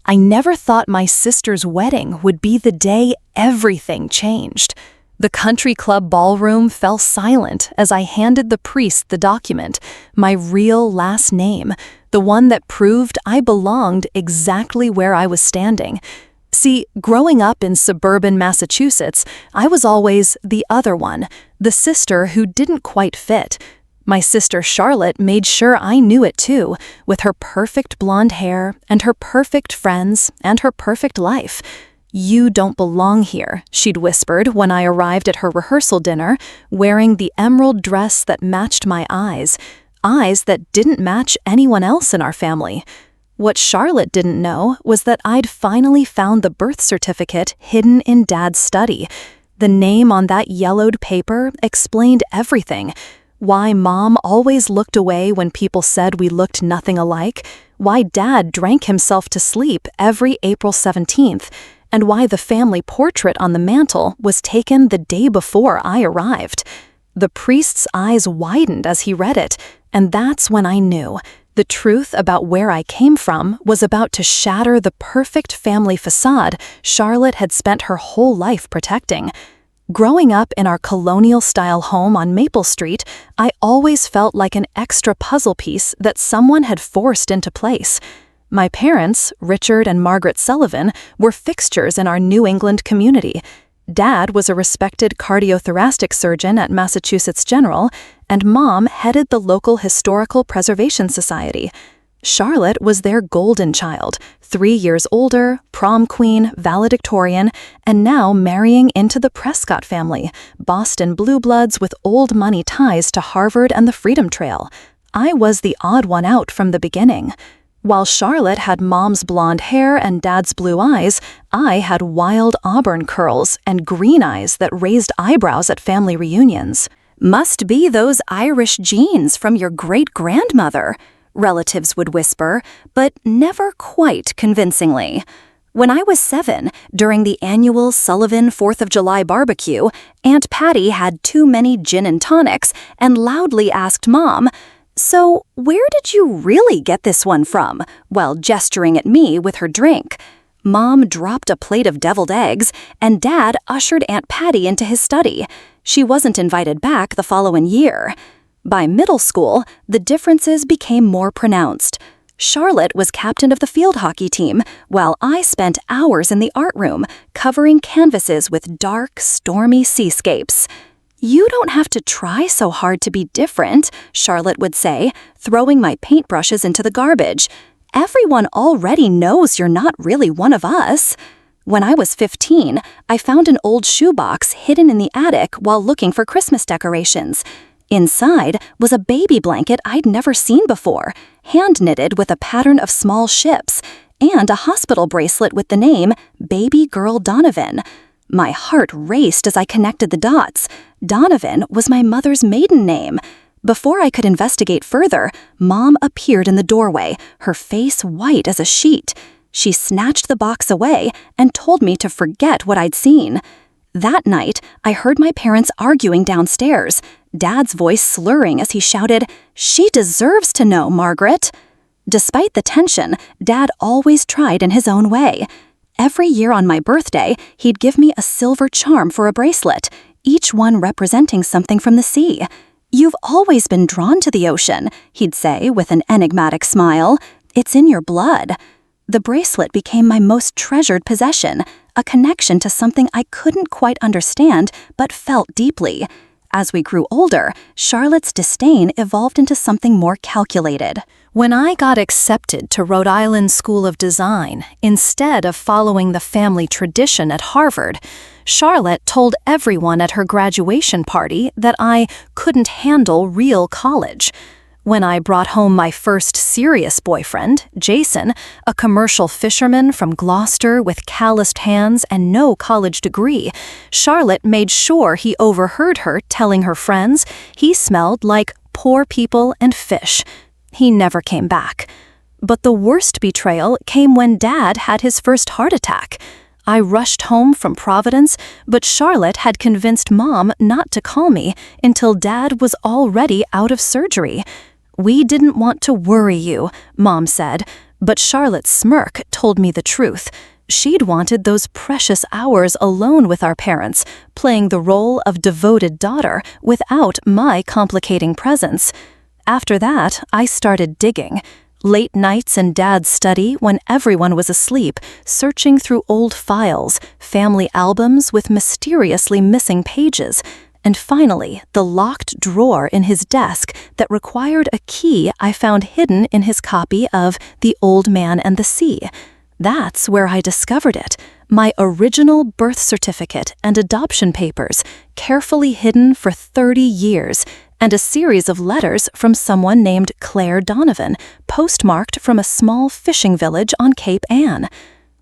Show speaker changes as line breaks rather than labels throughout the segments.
I never thought my sister's wedding would be the day everything changed. The country club ballroom fell silent as I handed the priest the document, my real last name, the one that proved I belonged exactly where I was standing. See, growing up in suburban Massachusetts, I was always the other one, the sister who didn't quite fit. My sister Charlotte made sure I knew it too, with her perfect blonde hair and her perfect friends and her perfect life. "You don't belong here," she'd whispered when I arrived at her rehearsal dinner, wearing the emerald dress that matched my eyes that didn't match anyone else in our family. What Charlotte didn't know was that I'd finally found the birth certificate hidden in Dad's study. The name on that yellowed paper explained everything. Why Mom always looked away when people said we looked nothing alike, why Dad drank himself to sleep every April 17th, and why the family portrait on the mantel was taken the day before I arrived. The priest's eyes widened as he read it, and that's when I knew. The truth about where I came from was about to shatter the perfect family facade Charlotte had spent her whole life protecting. Growing up in our colonial-style home on Maple Street, I always felt like an extra puzzle piece that someone had forced into place. My parents, Richard and Margaret Sullivan, were fixtures in our New England community. Dad was a respected cardiothoracic surgeon at Massachusetts General, and Mom headed the local Historical Preservation Society. Charlotte was their golden child, 3 years older, prom queen, valedictorian, and now marrying into the Prescott family, Boston blue bloods with old money ties to Harvard and the Freedom Trail. I was the odd one out from the beginning. While Charlotte had Mom's blonde hair and Dad's blue eyes, I had wild auburn curls and green eyes that raised eyebrows at family reunions. "Must be those Irish genes from your great-grandmother," relatives would whisper, but never quite convincingly. When I was 7, during the annual Sullivan 4th of July barbecue, Aunt Patty had too many gin and tonics and loudly asked Mom, "So, where did you really get this one from?" while gesturing at me with her drink. Mom dropped a plate of deviled eggs, and Dad ushered Aunt Patty into his study. She wasn't invited back the following year. By middle school, the differences became more pronounced. Charlotte was captain of the field hockey team, while I spent hours in the art room, covering canvases with dark, stormy seascapes. "You don't have to try so hard to be different," Charlotte would say, throwing my paintbrushes into the garbage. "Everyone already knows you're not really one of us." When I was 15, I found an old shoebox hidden in the attic while looking for Christmas decorations. Inside was a baby blanket I'd never seen before, hand-knitted with a pattern of small ships, and a hospital bracelet with the name Baby Girl Donovan. My heart raced as I connected the dots. Donovan was my mother's maiden name. Before I could investigate further, Mom appeared in the doorway, her face white as a sheet. She snatched the box away and told me to forget what I'd seen. That night, I heard my parents arguing downstairs, Dad's voice slurring as he shouted, "She deserves to know, Margaret." Despite the tension, Dad always tried in his own way. Every year on my birthday, he'd give me a silver charm for a bracelet, each one representing something from the sea. "You've always been drawn to the ocean," he'd say with an enigmatic smile. "It's in your blood." The bracelet became my most treasured possession, a connection to something I couldn't quite understand but felt deeply. As we grew older, Charlotte's disdain evolved into something more calculated. When I got accepted to Rhode Island School of Design, instead of following the family tradition at Harvard, Charlotte told everyone at her graduation party that I couldn't handle real college. When I brought home my first serious boyfriend, Jason, a commercial fisherman from Gloucester with calloused hands and no college degree, Charlotte made sure he overheard her telling her friends he smelled like poor people and fish. He never came back. But the worst betrayal came when Dad had his first heart attack. I rushed home from Providence, but Charlotte had convinced Mom not to call me until Dad was already out of surgery. "We didn't want to worry you," Mom said, But Charlotte's smirk told me the truth. She'd wanted those precious hours alone with our parents, playing the role of devoted daughter without my complicating presence. After that, I started digging. Late nights in Dad's study when everyone was asleep, searching through old files, family albums with mysteriously missing pages, and finally, the locked drawer in his desk that required a key I found hidden in his copy of The Old Man and the Sea. That's where I discovered it, my original birth certificate and adoption papers, carefully hidden for 30 years, and a series of letters from someone named Claire Donovan, postmarked from a small fishing village on Cape Ann.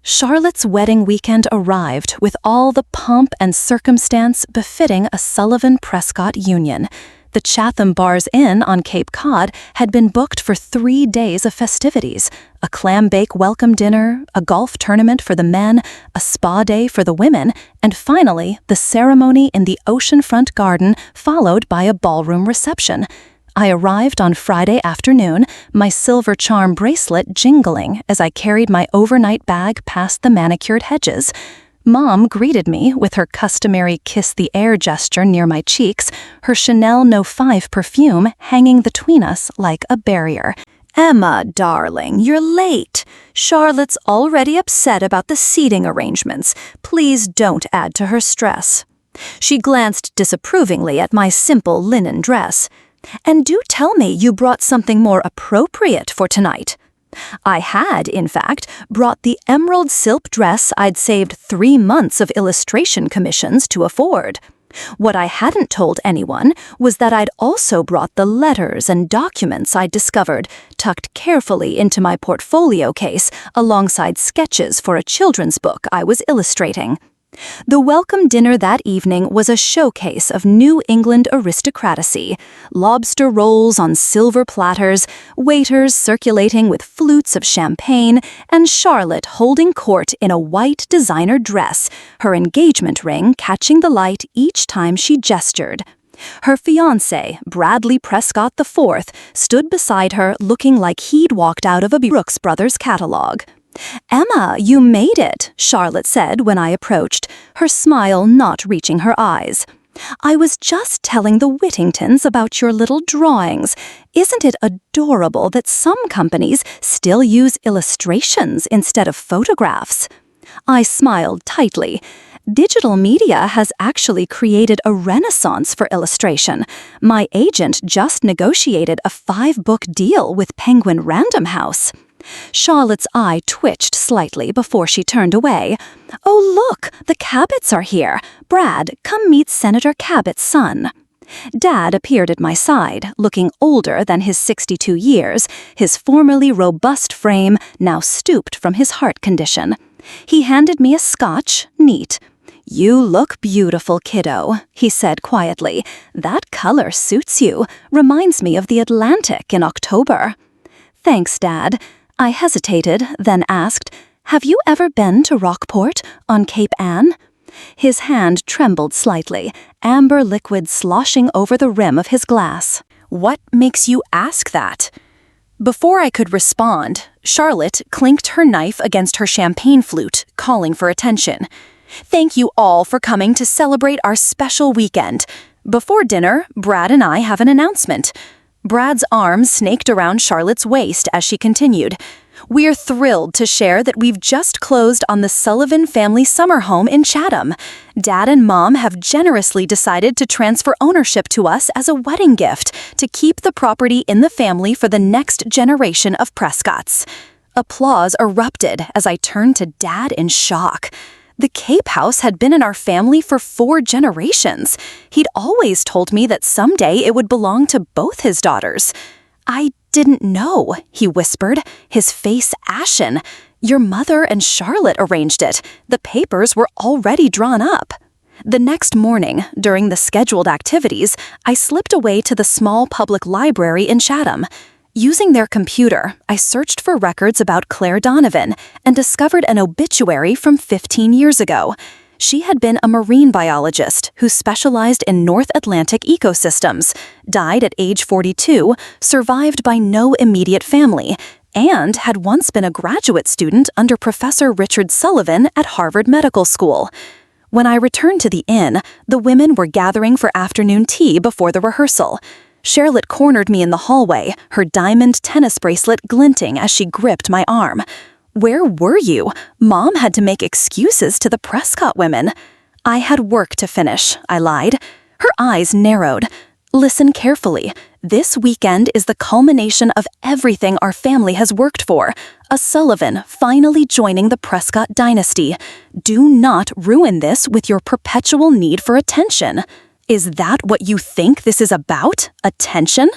Charlotte's wedding weekend arrived with all the pomp and circumstance befitting a Sullivan-Prescott union. The Chatham Bars Inn on Cape Cod had been booked for 3 days of festivities, a clam bake welcome dinner, a golf tournament for the men, a spa day for the women, and finally, the ceremony in the oceanfront garden followed by a ballroom reception. I arrived on Friday afternoon, my silver charm bracelet jingling as I carried my overnight bag past the manicured hedges. Mom greeted me with her customary kiss the air gesture near my cheeks, her Chanel No. 5 perfume hanging between us like a barrier. "Emma, darling, you're late. Charlotte's already upset about the seating arrangements. Please don't add to her stress." She glanced disapprovingly at my simple linen dress. "And do tell me you brought something more appropriate for tonight." I had, in fact, brought the emerald silk dress I'd saved 3 months of illustration commissions to afford. What I hadn't told anyone was that I'd also brought the letters and documents I'd discovered, tucked carefully into my portfolio case alongside sketches for a children's book I was illustrating. The welcome dinner that evening was a showcase of New England aristocracy, lobster rolls on silver platters, waiters circulating with flutes of champagne, and Charlotte holding court in a white designer dress, her engagement ring catching the light each time she gestured. Her fiancé, Bradley Prescott IV, stood beside her looking like he'd walked out of a Brooks Brothers catalog. "Emma, you made it," Charlotte said when I approached, her smile not reaching her eyes. "I was just telling the Whittingtons about your little drawings. Isn't it adorable that some companies still use illustrations instead of photographs?" I smiled tightly. Digital media has actually created a renaissance for illustration. My agent just negotiated a 5-book deal with Penguin Random House. Charlotte's eye twitched slightly before she turned away. "Oh, look, the Cabots are here. Brad, come meet Senator Cabot's son." Dad appeared at my side, looking older than his 62 years, his formerly robust frame now stooped from his heart condition. He handed me a scotch, neat. "You look beautiful, kiddo," he said quietly. "That color suits you. Reminds me of the Atlantic in October." "Thanks, Dad." I hesitated, then asked, "Have you ever been to Rockport on Cape Ann?" His hand trembled slightly, amber liquid sloshing over the rim of his glass. "What makes you ask that?" Before I could respond, Charlotte clinked her knife against her champagne flute, calling for attention. "Thank you all for coming to celebrate our special weekend. Before dinner, Brad and I have an announcement." Brad's arm snaked around Charlotte's waist as she continued. "We're thrilled to share that we've just closed on the Sullivan family summer home in Chatham. Dad and Mom have generously decided to transfer ownership to us as a wedding gift to keep the property in the family for the next generation of Prescotts." Applause erupted as I turned to Dad in shock. The Cape House had been in our family for 4 generations. He'd always told me that someday it would belong to both his daughters. "I didn't know," he whispered, his face ashen. "Your mother and Charlotte arranged it. The papers were already drawn up." The next morning, during the scheduled activities, I slipped away to the small public library in Chatham. Using their computer, I searched for records about Claire Donovan and discovered an obituary from 15 years ago. She had been a marine biologist who specialized in North Atlantic ecosystems, died at age 42, survived by no immediate family, and had once been a graduate student under Professor Richard Sullivan at Harvard Medical School. When I returned to the inn, the women were gathering for afternoon tea before the rehearsal. Charlotte cornered me in the hallway, her diamond tennis bracelet glinting as she gripped my arm. "Where were you? Mom had to make excuses to the Prescott women." "I had work to finish," I lied. Her eyes narrowed. "Listen carefully. This weekend is the culmination of everything our family has worked for. A Sullivan finally joining the Prescott dynasty. Do not ruin this with your perpetual need for attention." "Is that what you think this is about? Attention?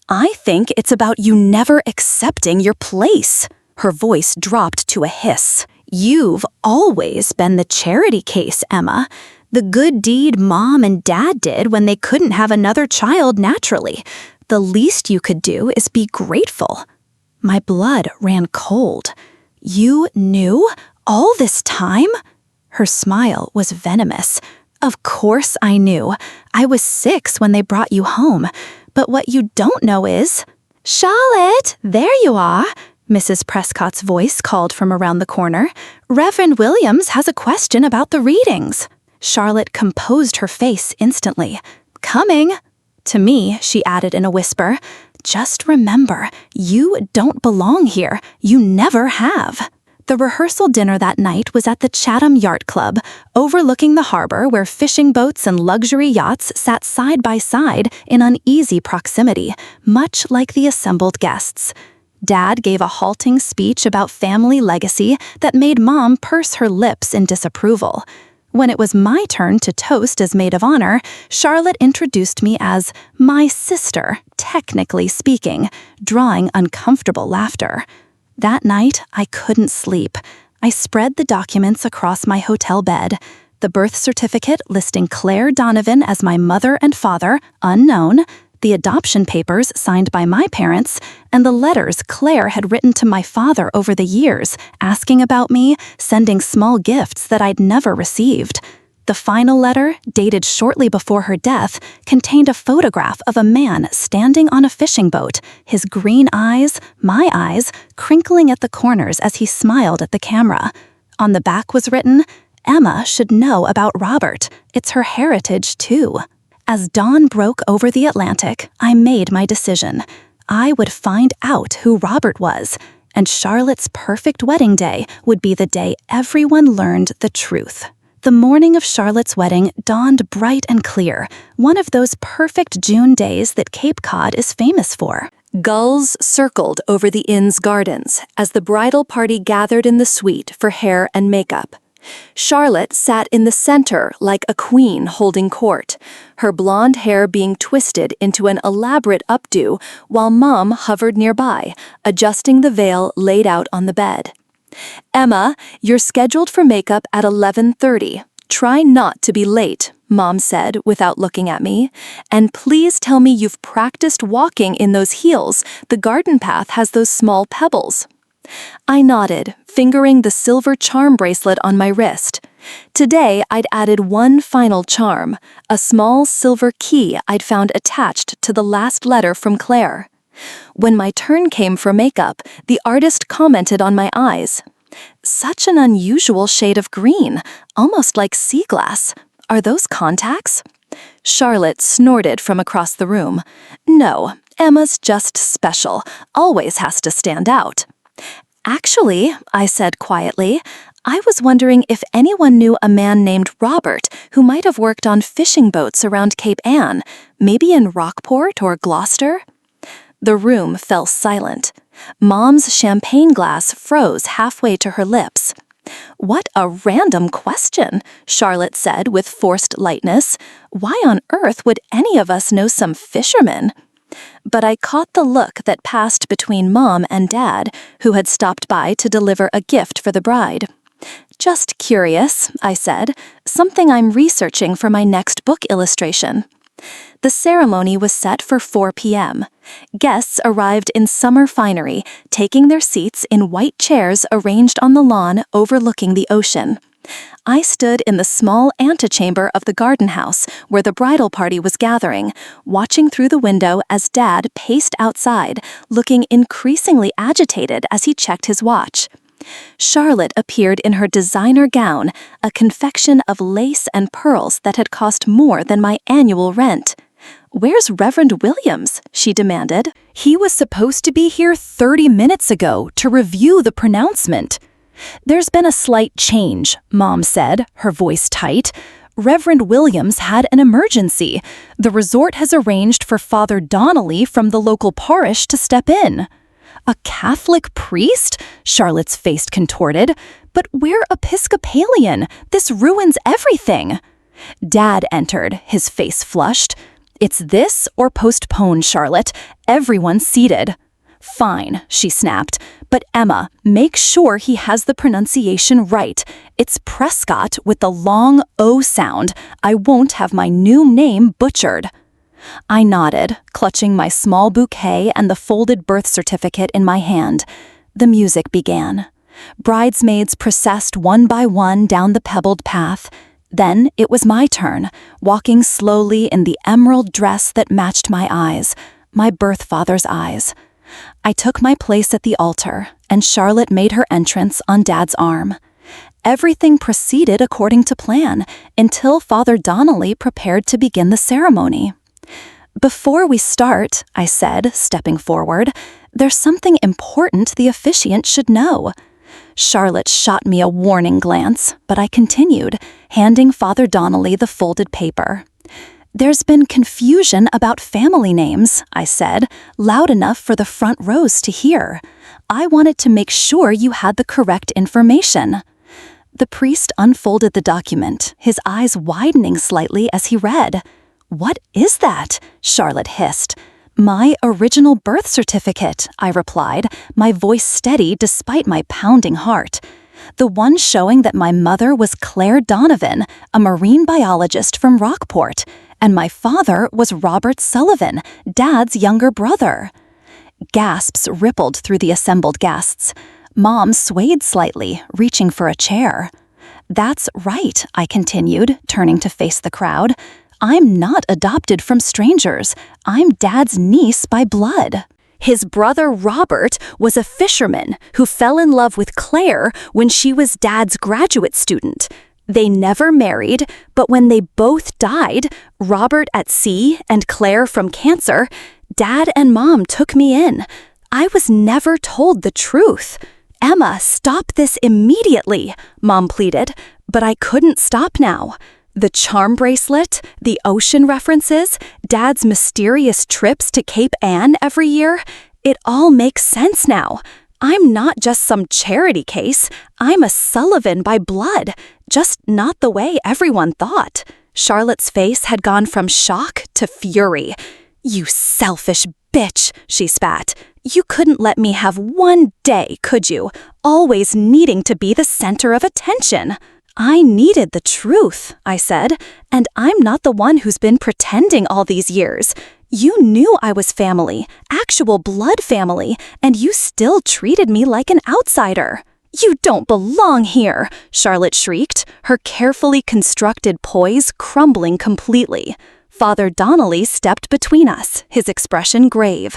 I think it's about you never accepting your place." Her voice dropped to a hiss. "You've always been the charity case, Emma. The good deed Mom and Dad did when they couldn't have another child naturally. The least you could do is be grateful." My blood ran cold. "You knew all this time?" Her smile was venomous. "Of course I knew. I was 6 when they brought you home. But what you don't know is—" "Charlotte, there you are," Mrs. Prescott's voice called from around the corner. "Reverend Williams has a question about the readings." Charlotte composed her face instantly. "Coming." To me, she added in a whisper, "Just remember, you don't belong here. You never have." The rehearsal dinner that night was at the Chatham Yacht Club, overlooking the harbor where fishing boats and luxury yachts sat side by side in uneasy proximity, much like the assembled guests. Dad gave a halting speech about family legacy that made Mom purse her lips in disapproval. When it was my turn to toast as maid of honor, Charlotte introduced me as my sister, technically speaking, drawing uncomfortable laughter. That night, I couldn't sleep. I spread the documents across my hotel bed. The birth certificate listing Claire Donovan as my mother and father, unknown, the adoption papers signed by my parents, and the letters Claire had written to my father over the years, asking about me, sending small gifts that I'd never received. The final letter, dated shortly before her death, contained a photograph of a man standing on a fishing boat, his green eyes, my eyes, crinkling at the corners as he smiled at the camera. On the back was written, "Emma should know about Robert. It's her heritage, too." As dawn broke over the Atlantic, I made my decision. I would find out who Robert was, and Charlotte's perfect wedding day would be the day everyone learned the truth. The morning of Charlotte's wedding dawned bright and clear, one of those perfect June days that Cape Cod is famous for. Gulls circled over the inn's gardens as the bridal party gathered in the suite for hair and makeup. Charlotte sat in the center like a queen holding court, her blonde hair being twisted into an elaborate updo while Mom hovered nearby, adjusting the veil laid out on the bed. "Emma, you're scheduled for makeup at 11:30. Try not to be late," Mom said without looking at me. "And please tell me you've practiced walking in those heels. The garden path has those small pebbles." I nodded, fingering the silver charm bracelet on my wrist. Today, I'd added one final charm, a small silver key I'd found attached to the last letter from Claire. When my turn came for makeup, the artist commented on my eyes. "Such an unusual shade of green, almost like sea glass. Are those contacts?" Charlotte snorted from across the room. "No, Emma's just special, always has to stand out." "Actually," I said quietly, "I was wondering if anyone knew a man named Robert who might have worked on fishing boats around Cape Ann, maybe in Rockport or Gloucester." The room fell silent. Mom's champagne glass froze halfway to her lips. "What a random question," Charlotte said with forced lightness. "Why on earth would any of us know some fishermen?" But I caught the look that passed between Mom and Dad, who had stopped by to deliver a gift for the bride. "Just curious," I said, "something I'm researching for my next book illustration." The ceremony was set for 4 p.m. Guests arrived in summer finery, taking their seats in white chairs arranged on the lawn overlooking the ocean. I stood in the small antechamber of the garden house where the bridal party was gathering, watching through the window as Dad paced outside, looking increasingly agitated as he checked his watch. Charlotte appeared in her designer gown, a confection of lace and pearls that had cost more than my annual rent. "Where's Reverend Williams?" she demanded. "He was supposed to be here 30 minutes ago to review the pronouncement." "There's been a slight change," Mom said, her voice tight. "Reverend Williams had an emergency. The resort has arranged for Father Donnelly from the local parish to step in." "A Catholic priest?" Charlotte's face contorted. "But we're Episcopalian. This ruins everything." Dad entered, his face flushed. "It's this or postpone, Charlotte. Everyone's seated." "Fine," she snapped. "But Emma, make sure he has the pronunciation right. It's Prescott with the long O sound. I won't have my new name butchered." I nodded, clutching my small bouquet and the folded birth certificate in my hand. The music began. Bridesmaids processed one by one down the pebbled path. Then it was my turn, walking slowly in the emerald dress that matched my eyes, my birth father's eyes. I took my place at the altar, and Charlotte made her entrance on Dad's arm. Everything proceeded according to plan until Father Donnelly prepared to begin the ceremony. "Before we start," I said, stepping forward, "there's something important the officiant should know." Charlotte shot me a warning glance, but I continued, handing Father Donnelly the folded paper. "There's been confusion about family names," I said, loud enough for the front rows to hear. "I wanted to make sure you had the correct information." The priest unfolded the document, his eyes widening slightly as he read. "What is that?" Charlotte hissed. "My original birth certificate," I replied, my voice steady despite my pounding heart. "The one showing that my mother was Claire Donovan, a marine biologist from Rockport, and my father was Robert Sullivan, Dad's younger brother." Gasps rippled through the assembled guests. Mom swayed slightly, reaching for a chair. "That's right," I continued, turning to face the crowd. "I'm not adopted from strangers. I'm Dad's niece by blood. His brother Robert was a fisherman who fell in love with Claire when she was Dad's graduate student. They never married, but when they both died, Robert at sea and Claire from cancer, Dad and Mom took me in. I was never told the truth." "Emma, stop this immediately," Mom pleaded, but I couldn't stop now. The charm bracelet, the ocean references, Dad's mysterious trips to Cape Ann every year, it all makes sense now. I'm not just some charity case. I'm a Sullivan by blood, just not the way everyone thought. Charlotte's face had gone from shock to fury. "You selfish bitch," she spat. "You couldn't let me have one day, could you? Always needing to be the center of attention." "I needed the truth," I said, "and I'm not the one who's been pretending all these years. You knew I was family, actual blood family, and you still treated me like an outsider." "You don't belong here," Charlotte shrieked, her carefully constructed poise crumbling completely. Father Donnelly stepped between us, his expression grave.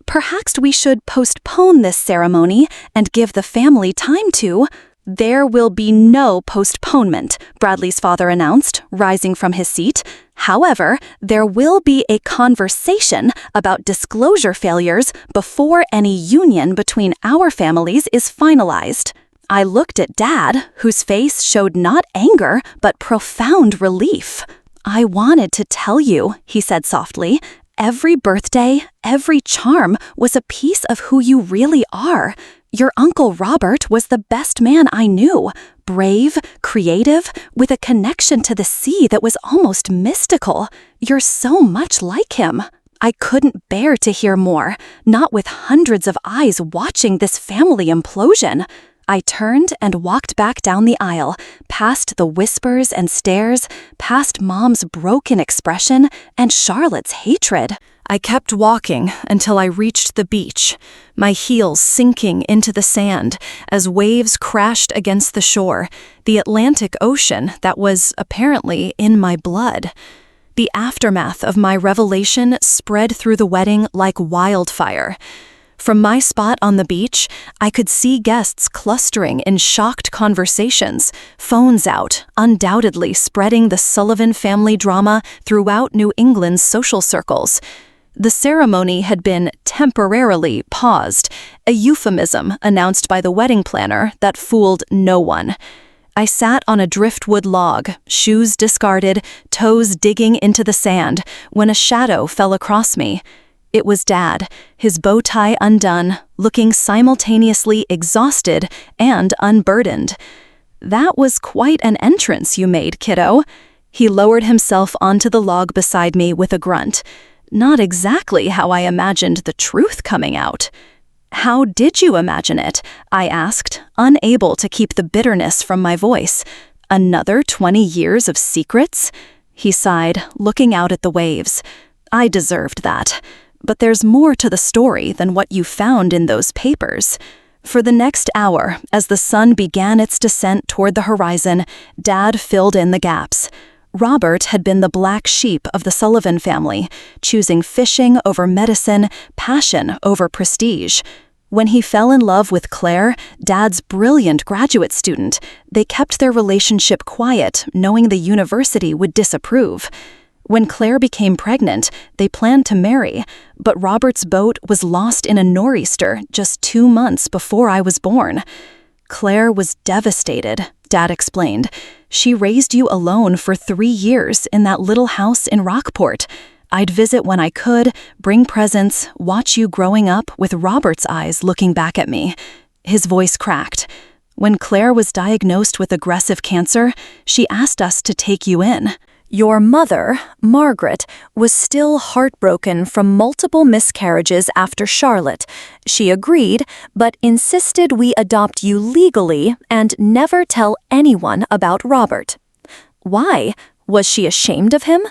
"Perhaps we should postpone this ceremony and give the family time to—" "There will be no postponement," Bradley's father announced, rising from his seat. "However, there will be a conversation about disclosure failures before any union between our families is finalized." I looked at Dad, whose face showed not anger, but profound relief. "I wanted to tell you," he said softly. "Every birthday, every charm was a piece of who you really are. Your Uncle Robert was the best man I knew, brave, creative, with a connection to the sea that was almost mystical. You're so much like him." I couldn't bear to hear more, not with hundreds of eyes watching this family implosion. I turned and walked back down the aisle, past the whispers and stares, past Mom's broken expression and Charlotte's hatred. I kept walking until I reached the beach, my heels sinking into the sand as waves crashed against the shore, the Atlantic Ocean that was apparently in my blood. The aftermath of my revelation spread through the wedding like wildfire. From my spot on the beach, I could see guests clustering in shocked conversations, phones out, undoubtedly spreading the Sullivan family drama throughout New England's social circles. The ceremony had been temporarily paused, a euphemism announced by the wedding planner that fooled no one. I sat on a driftwood log, shoes discarded, toes digging into the sand, when a shadow fell across me. It was Dad, his bow tie undone, looking simultaneously exhausted and unburdened. "That was quite an entrance you made, kiddo." He lowered himself onto the log beside me with a grunt. Not exactly how I imagined the truth coming out. "How did you imagine it?" I asked, unable to keep the bitterness from my voice. "Another 20 years of secrets?" He sighed, looking out at the waves. "I deserved that. But there's more to the story than what you found in those papers." For the next hour, as the sun began its descent toward the horizon, Dad filled in the gaps. Robert had been the black sheep of the Sullivan family, choosing fishing over medicine, passion over prestige. When he fell in love with Claire, Dad's brilliant graduate student, they kept their relationship quiet, knowing the university would disapprove. When Claire became pregnant, they planned to marry, but Robert's boat was lost in a nor'easter just 2 months before I was born. "Claire was devastated," Dad explained. "She raised you alone for 3 years in that little house in Rockport. I'd visit when I could, bring presents, watch you growing up with Robert's eyes looking back at me." His voice cracked. "When Claire was diagnosed with aggressive cancer, she asked us to take you in. Your mother, Margaret, was still heartbroken from multiple miscarriages after Charlotte. She agreed, but insisted we adopt you legally and never tell anyone about Robert." "Why? Was she ashamed of him?"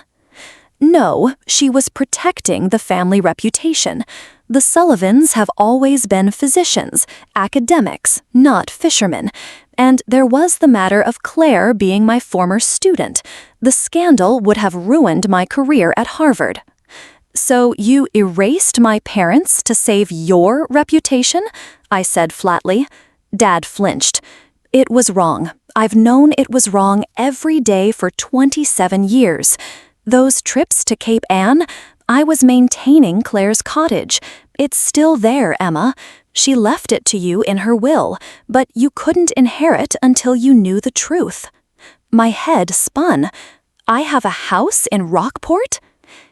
"No, she was protecting the family reputation. The Sullivans have always been physicians, academics, not fishermen. And there was the matter of Claire being my former student. The scandal would have ruined my career at Harvard." "So you erased my parents to save your reputation?" I said flatly. Dad flinched. "It was wrong. I've known it was wrong every day for 27 years. Those trips to Cape Ann, I was maintaining Claire's cottage. It's still there, Emma. She left it to you in her will, but you couldn't inherit until you knew the truth." My head spun. "I have a house in Rockport?"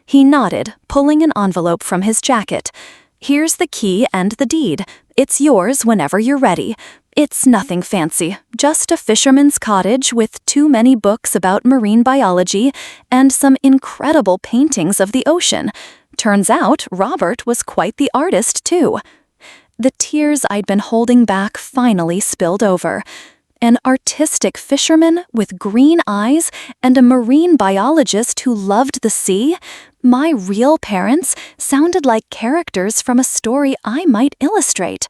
He nodded, pulling an envelope from his jacket. "Here's the key and the deed. It's yours whenever you're ready. It's nothing fancy, just a fisherman's cottage with too many books about marine biology and some incredible paintings of the ocean. Turns out Robert was quite the artist, too." The tears I'd been holding back finally spilled over. An artistic fisherman with green eyes and a marine biologist who loved the sea? My real parents sounded like characters from a story I might illustrate.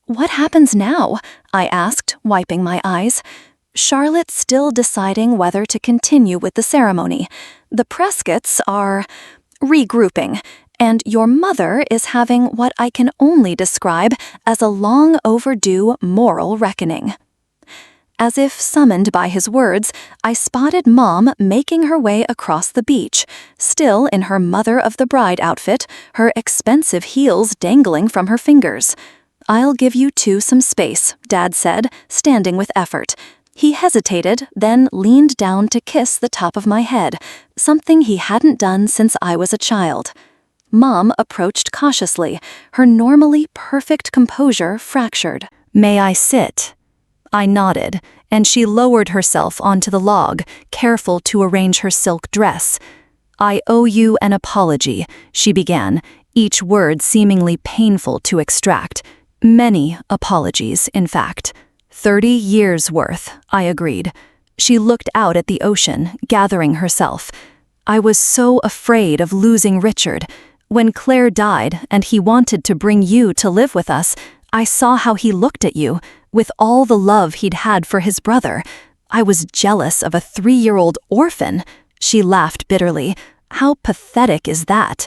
"What happens now?" I asked, wiping my eyes. "Charlotte's still deciding whether to continue with the ceremony. The Prescotts are regrouping. And your mother is having what I can only describe as a long overdue moral reckoning." As if summoned by his words, I spotted Mom making her way across the beach, still in her mother-of-the-bride outfit, her expensive heels dangling from her fingers. "I'll give you two some space," Dad said, standing with effort. He hesitated, then leaned down to kiss the top of my head, something he hadn't done since I was a child. Mom approached cautiously, her normally perfect composure fractured. "May I sit?" I nodded, and she lowered herself onto the log, careful to arrange her silk dress. "I owe you an apology," she began, each word seemingly painful to extract. "Many apologies, in fact. 30 years' worth," I agreed. She looked out at the ocean, gathering herself. "I was so afraid of losing Richard. When Claire died and he wanted to bring you to live with us, I saw how he looked at you, with all the love he'd had for his brother. I was jealous of a 3-year-old orphan." She laughed bitterly. "How pathetic is that?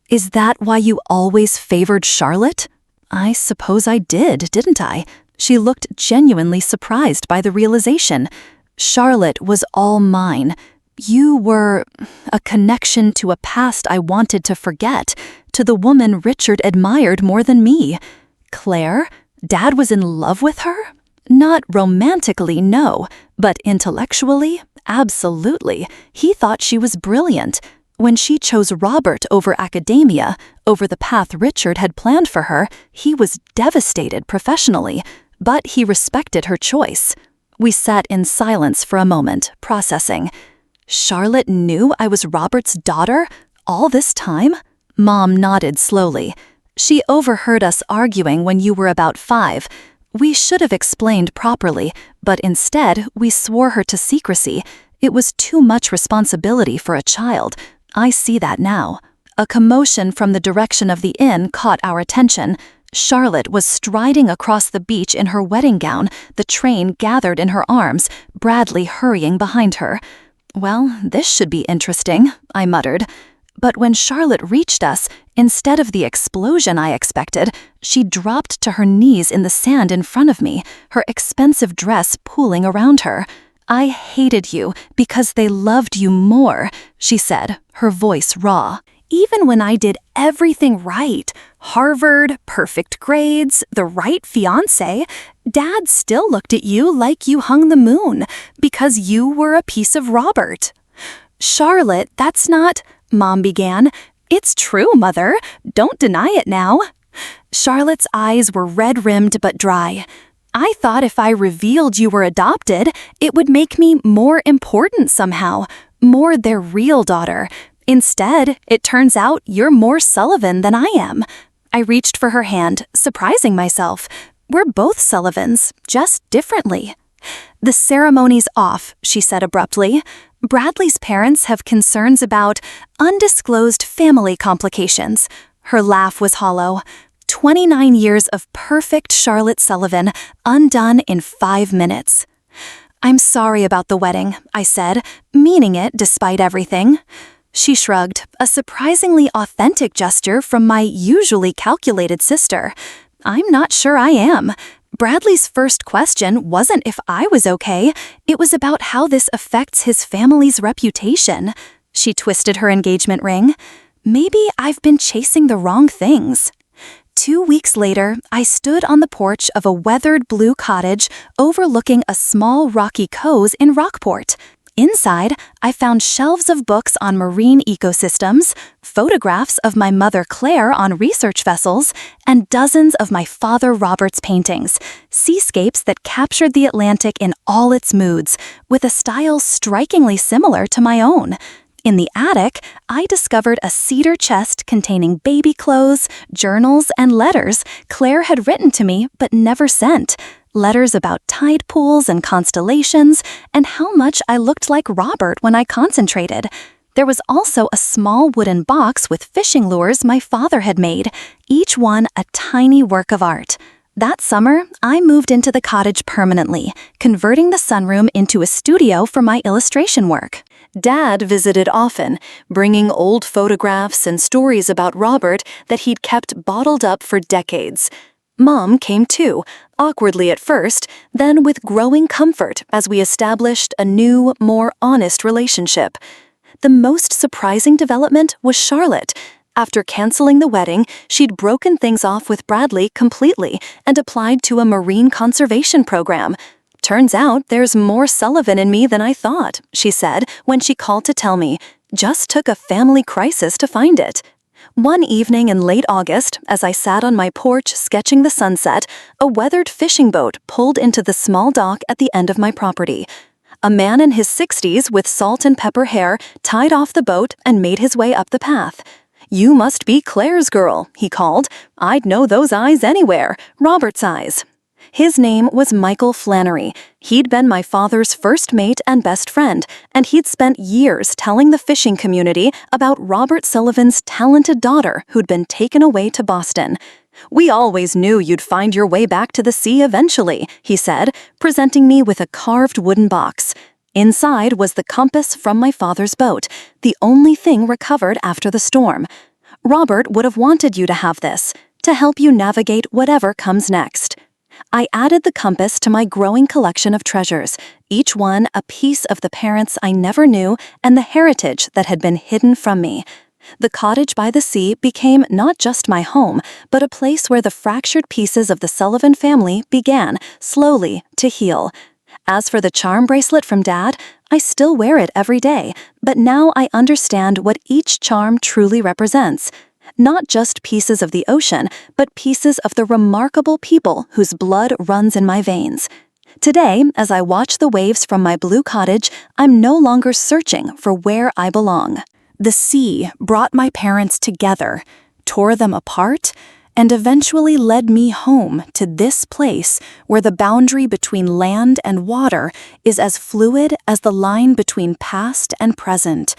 Is that why you always favored Charlotte?" "I suppose I didn't I?" She looked genuinely surprised by the realization. "Charlotte was all mine. You were a connection to a past I wanted to forget, to the woman Richard admired more than me. Claire? Dad was in love with her? Not romantically, no, but intellectually, absolutely. He thought she was brilliant. When she chose Robert over academia, over the path Richard had planned for her, he was devastated professionally, but he respected her choice." We sat in silence for a moment, processing. "Charlotte knew I was Robert's daughter all this time?" Mom nodded slowly. "She overheard us arguing when you were about 5. We should have explained properly, but instead we swore her to secrecy. It was too much responsibility for a child. I see that now." A commotion from the direction of the inn caught our attention. Charlotte was striding across the beach in her wedding gown, the train gathered in her arms, Bradley hurrying behind her. "Well, this should be interesting," I muttered. But when Charlotte reached us, instead of the explosion I expected, she dropped to her knees in the sand in front of me, her expensive dress pooling around her. "I hated you because they loved you more," she said, her voice raw. "Even when I did everything right, Harvard, perfect grades, the right fiancé, Dad still looked at you like you hung the moon because you were a piece of Robert." "Charlotte, that's not—" Mom began. "It's true, Mother. Don't deny it now." Charlotte's eyes were red-rimmed but dry. "I thought if I revealed you were adopted, it would make me more important somehow, more their real daughter. Instead, it turns out you're more Sullivan than I am." I reached for her hand, surprising myself. "We're both Sullivans, just differently." "The ceremony's off," she said abruptly. "Bradley's parents have concerns about undisclosed family complications." Her laugh was hollow. 29 years of perfect Charlotte Sullivan, undone in 5 minutes. "I'm sorry about the wedding," I said, meaning it despite everything. She shrugged, a surprisingly authentic gesture from my usually calculated sister. "I'm not sure I am. Bradley's first question wasn't if I was okay, it was about how this affects his family's reputation." She twisted her engagement ring. "Maybe I've been chasing the wrong things." 2 weeks later, I stood on the porch of a weathered blue cottage overlooking a small rocky cove in Rockport. Inside, I found shelves of books on marine ecosystems, photographs of my mother Claire on research vessels, and dozens of my father Robert's paintings, seascapes that captured the Atlantic in all its moods, with a style strikingly similar to my own. In the attic, I discovered a cedar chest containing baby clothes, journals, and letters Claire had written to me but never sent. Letters about tide pools and constellations, and how much I looked like Robert when I concentrated. There was also a small wooden box with fishing lures my father had made, each one a tiny work of art. That summer, I moved into the cottage permanently, converting the sunroom into a studio for my illustration work. Dad visited often, bringing old photographs and stories about Robert that he'd kept bottled up for decades. Mom came too, awkwardly at first, then with growing comfort as we established a new, more honest relationship. The most surprising development was Charlotte. After canceling the wedding, she'd broken things off with Bradley completely and applied to a marine conservation program. "Turns out there's more Sullivan in me than I thought," she said when she called to tell me. "Just took a family crisis to find it." One evening in late August, as I sat on my porch sketching the sunset, a weathered fishing boat pulled into the small dock at the end of my property. A man in his 60s with salt and pepper hair tied off the boat and made his way up the path. "You must be Claire's girl," he called. "I'd know those eyes anywhere, Robert's eyes." His name was Michael Flannery. He'd been my father's first mate and best friend, and he'd spent years telling the fishing community about Robert Sullivan's talented daughter who'd been taken away to Boston. "We always knew you'd find your way back to the sea eventually," he said, presenting me with a carved wooden box. Inside was the compass from my father's boat, the only thing recovered after the storm. "Robert would have wanted you to have this, to help you navigate whatever comes next." I added the compass to my growing collection of treasures, each one a piece of the parents I never knew and the heritage that had been hidden from me. The cottage by the sea became not just my home, but a place where the fractured pieces of the Sullivan family began, slowly, to heal. As for the charm bracelet from Dad, I still wear it every day, but now I understand what each charm truly represents. Not just pieces of the ocean, but pieces of the remarkable people whose blood runs in my veins. Today, as I watch the waves from my blue cottage, I'm no longer searching for where I belong. The sea brought my parents together, tore them apart, and eventually led me home to this place where the boundary between land and water is as fluid as the line between past and present.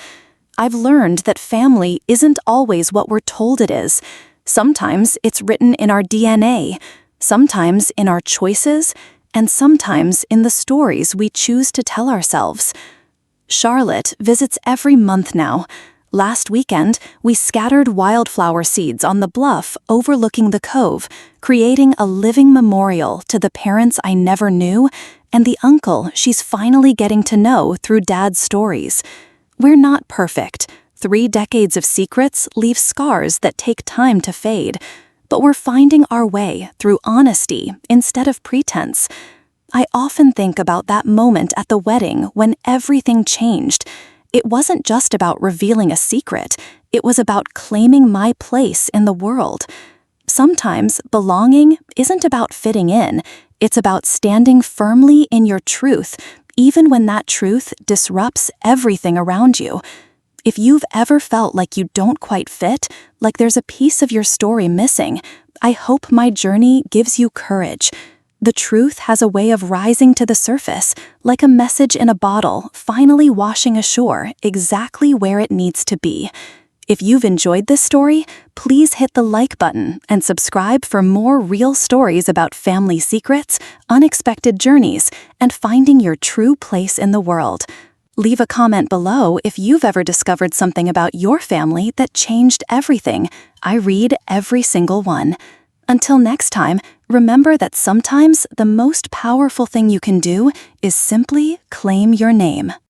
I've learned that family isn't always what we're told it is. Sometimes it's written in our DNA, sometimes in our choices, and sometimes in the stories we choose to tell ourselves. Charlotte visits every month now. Last weekend, we scattered wildflower seeds on the bluff overlooking the cove, creating a living memorial to the parents I never knew and the uncle she's finally getting to know through Dad's stories. We're not perfect. 3 decades of secrets leave scars that take time to fade, but we're finding our way through honesty instead of pretense. I often think about that moment at the wedding when everything changed. It wasn't just about revealing a secret, it was about claiming my place in the world. Sometimes belonging isn't about fitting in, it's about standing firmly in your truth, even when that truth disrupts everything around you. If you've ever felt like you don't quite fit, like there's a piece of your story missing, I hope my journey gives you courage. The truth has a way of rising to the surface, like a message in a bottle finally washing ashore exactly where it needs to be. If you've enjoyed this story, please hit the like button and subscribe for more real stories about family secrets, unexpected journeys, and finding your true place in the world. Leave a comment below if you've ever discovered something about your family that changed everything. I read every single one. Until next time, remember that sometimes the most powerful thing you can do is simply claim your name.